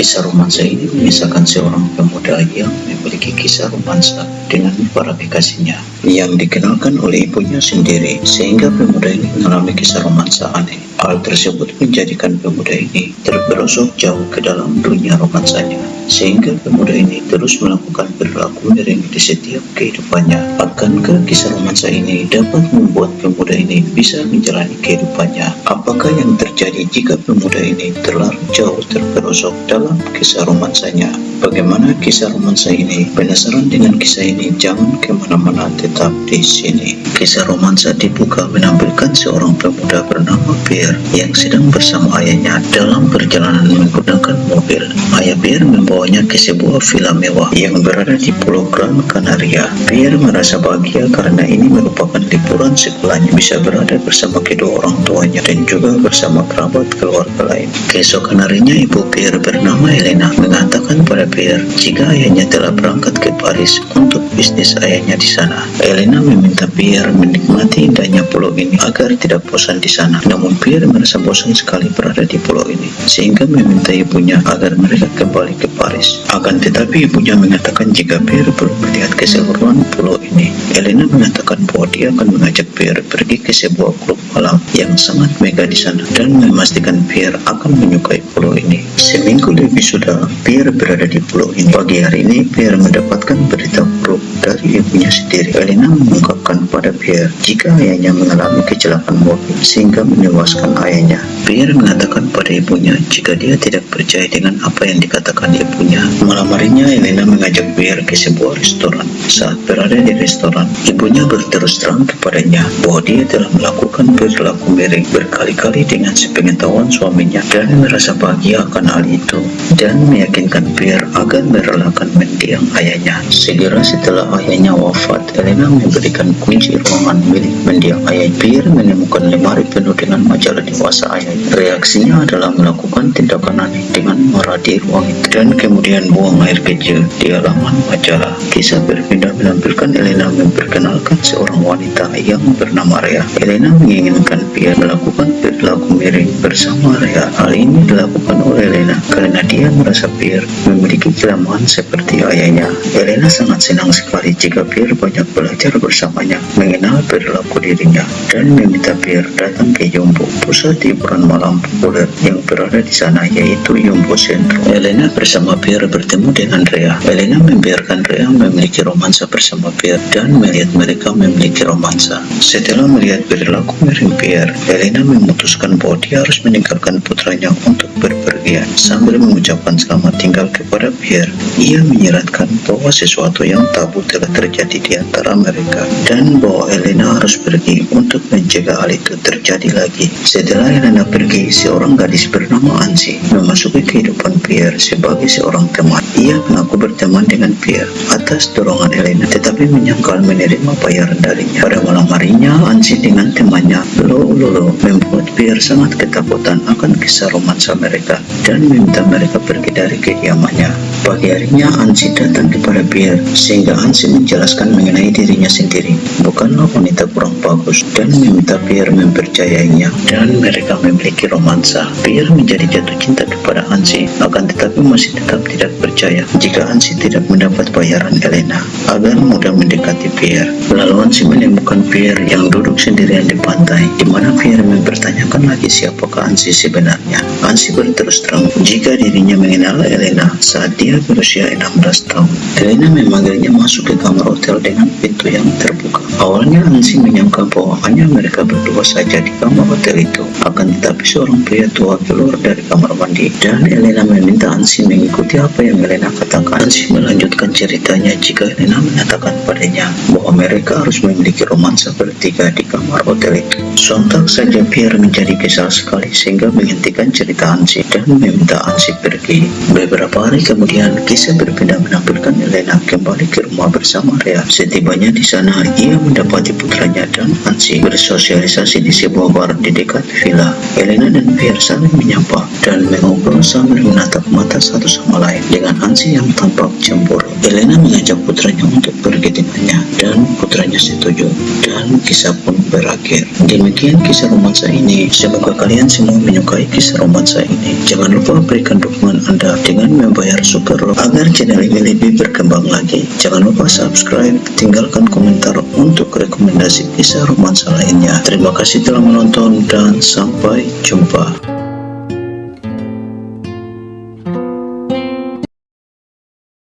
Kisah romansa ini mengisahkan seorang pemuda yang memiliki kisah romansa dengan para kekasihnya yang dikenalkan oleh ibunya sendiri, sehingga pemuda ini mengalami kisah romansa aneh. Hal tersebut menjadikan pemuda ini terperosok jauh ke dalam dunia romansanya, sehingga pemuda ini terus melakukan perilaku miring di setiap kehidupannya. Akankah kisah romansa ini dapat membuat pemuda ini bisa menjalani kehidupannya? Apakah yang terjadi jika pemuda ini terlalu jauh terperosok dalam kisah romansanya? Bagaimana kisah romansa ini? Penasaran dengan kisah ini? Jangan kemana-mana, tetap di sini. Kisah romansa dibuka menampilkan seorang pemuda bernama Pierre yang sedang bersama ayahnya dalam perjalanan menggunakan mobil. Ayah Pierre membawanya ke sebuah villa mewah yang berada di Pulau Gran Canaria. Pierre merasa bahagia karena ini merupakan liburan sekolahnya, bisa berada bersama kedua orang tuanya dan juga bersama kerabat keluarga lain. Keesokan harinya, ibu Pierre bernama Elena mengatakan pada Pierre jika ayahnya telah berangkat ke Paris untuk bisnis ayahnya di sana. Elena meminta Pierre menikmati indahnya pulau ini agar tidak bosan di sana. Namun Pierre merasa bosan sekali berada di pulau ini, sehingga meminta ibunya agar mereka kembali ke Paris. Akan tetapi ibunya mengatakan jika Pierre belum melihat keseluruhan pulau ini. Elena mengatakan bahwa dia akan mengajak Pierre pergi ke sebuah klub malam yang sangat megah di sana dan memastikan Pierre akan menyukai pulau ini. Seminggu lebih sudah Pierre berada di pulau ini. Pagi hari ini Pierre mendapatkan berita buruk dari ibunya sendiri. Elena mengungkapkan pada Pierre jika ayahnya mengalami kecelakaan mobil sehingga menewaskan ayahnya. Pierre mengatakan pada ibunya jika dia tidak percaya dengan apa yang dikatakan ibunya. Malam harinya Elena mengajak Pierre ke sebuah restoran. Saat berada di restoran, ibunya berterus terang kepadanya bahwa dia telah melakukan perilaku miring berkali-kali dengan sepengetahuan suaminya dan merasa bahagia akan hal itu dan meyakinkan Pierre agar merelakan mendiang ayahnya. Segera setelah ayahnya wafat, Elena memberikan kunci ruangan milik mendiang ayah. Pierre menemukan lemari penuh dengan majalah dewasa ayahnya. Reaksinya adalah melakukan tindakan aneh dengan marah di ruang itu dan kemudian buang air kecil di halaman majalah. Kisah berpindah menampilkan Elena memperkenalkan seorang wanita yang bernama Rhea. Elena menginginkan Pierre melakukan perilaku miring bersama Rhea. Hal ini dilakukan oleh Elena karena dia merasa Pierre memiliki kelemahan seperti ayahnya. Elena sangat senang sekali jika Pierre banyak belajar bersamanya, mengenal perilaku dirinya, dan meminta Pierre datang ke Yumbo, pusat hiburan malam populer yang berada di sana, yaitu Yumbo Centro. Elena bersama Pierre bertemu dengan Rhea. Elena membiarkan Rhea memiliki romansa bersama Pierre dan melihat mereka memiliki romansa. Setelah melihat perilaku miring Pierre, Elena memutuskan bahwa dia harus meninggalkan putranya untuk berpergian. Sambil mengucapkan selamat tinggal kepada Pierre, ia menyiratkan bahwa sesuatu yang tabu telah terjadi di antara mereka dan bahwa Elena harus pergi untuk mencegah hal itu terjadi lagi. Setelah Elena pergi, seorang gadis bernama Ansi memasuki kehidupan Pierre sebagai seorang teman. Ia mengaku berteman dengan Pierre atas dorongan Elena, tetapi menyangkal menerima bayaran darinya. Pada malam harinya, Ansi dengan temannya Lolo membuat Pierre sangat ketakutan akan kisah romansa mereka dan meminta mereka pergi dari kediamannya. Pagi harinya Ansi datang kepada Pierre sehingga Ansi menjelaskan mengenai dirinya sendiri bukanlah wanita kurang bagus dan meminta Pierre mempercayainya dan mereka memiliki romansa. Pierre menjadi jatuh cinta kepada Ansi, akan tetapi masih tetap tidak percaya jika Ansi tidak mendapat bayaran Elena agar mudah mendekati Pierre. Lalu Ansi menemukan Pierre yang duduk sendirian di pantai, di mana Pierre mempertanyakan lagi siapakah Ansi sebenarnya. Ansi berterus terang jika dirinya mengenal Elena saat dia berusia 16 tahun. Elena memanggilnya masuk ke kamar hotel dengan pintu yang terbuka. Awalnya Ansi menyangka bahwa hanya mereka berdua saja di kamar hotel itu, akan tetapi seorang pria tua keluar dari kamar mandi dan Elena meminta Ansi mengikuti apa yang Elena katakan. Ansi melanjutkan ceritanya jika Elena mengatakan padanya bahwa mereka harus memiliki romansa bertiga di kamar hotel itu. Sontak saja Pierre menjadi kesal sekali sehingga menghentikan cerita Ansi dan meminta Ansi pergi. Beberapa hari kemudian, kisah berpindah menampilkan Elena kembali ke rumah bersama Rea. Setibanya di sana, ia mendapati putranya dan Hansi bersosialisasi di sebuah bar di dekat villa. Elena dan Pierre saling menyapa dan mengobrol sambil menatap mata satu sama lain dengan Hansi yang tampak cemburu. Elena mengajak putranya untuk pergi dengannya dan putranya setuju dan kisah pun berakhir. Demikian kisah romansa ini. Semoga kalian semua menyukai kisah romansa ini. Jangan lupa berikan dukungan Anda dengan membayar Super Love agar channel ini lebih berkembang lagi. Jangan lupa subscribe, tinggalkan komentar untuk rekomendasi kisah romansa lainnya. Terima kasih telah menonton dan sampai jumpa.